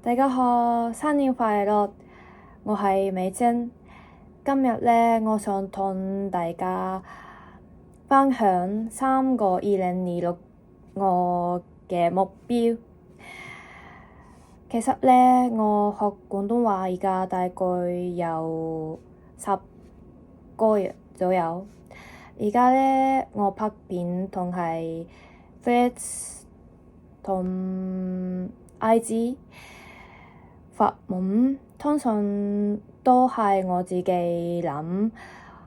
大家好，新年快樂！我係美珍。今日咧，我想同大家分享3個2026我嘅目標。其實咧，我學廣東話而家大概有10個月左右。而家咧，我拍片同係 Threads 同 IG 發文，通常都係我自己諗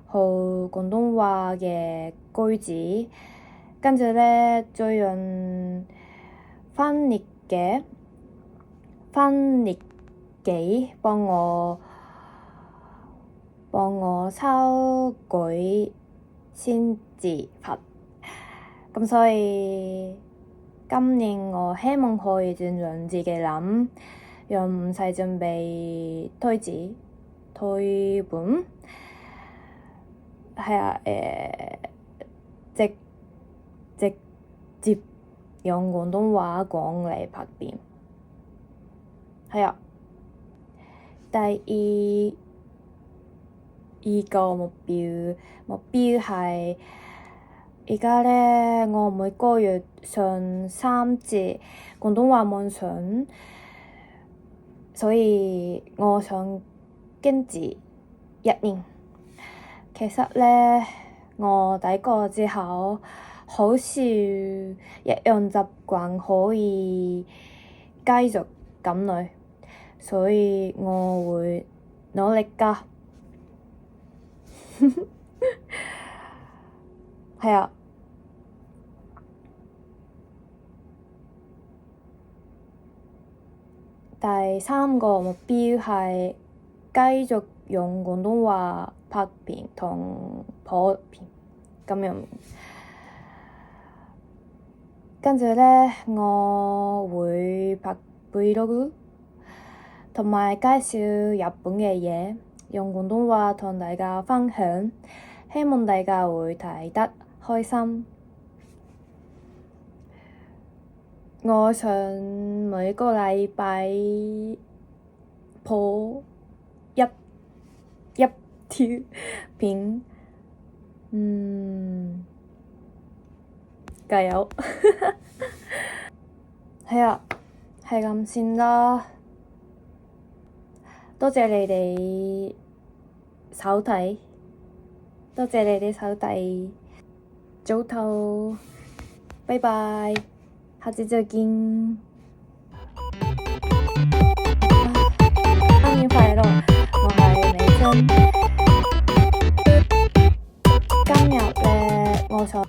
好廣東話嘅句子，跟住咧再用翻譯機幫我修改先至發。咁所以今年我希望可以盡量自己諗，又唔使準備推本，係啊，直接用廣東話講嚟拍片，係啊。第二個目標係而家咧，我每個月上3節廣東話網上，所以我想堅持1年。其實咧，我第一個之後好少一樣習慣可以繼續咁耐，所以我會努力㗎。係啊。第3個目標係繼續用廣東話拍片同播片咁樣。跟住咧，我會拍 Vlog 同埋介紹日本嘅嘢，用廣東話同大家分享，希望大家會睇得開心。我想每個禮拜播一條片，加油！係啊，係咁先啦。多謝你哋收睇，早唞，拜拜，下次再見。新年快樂！我係美珍。今日咧，我想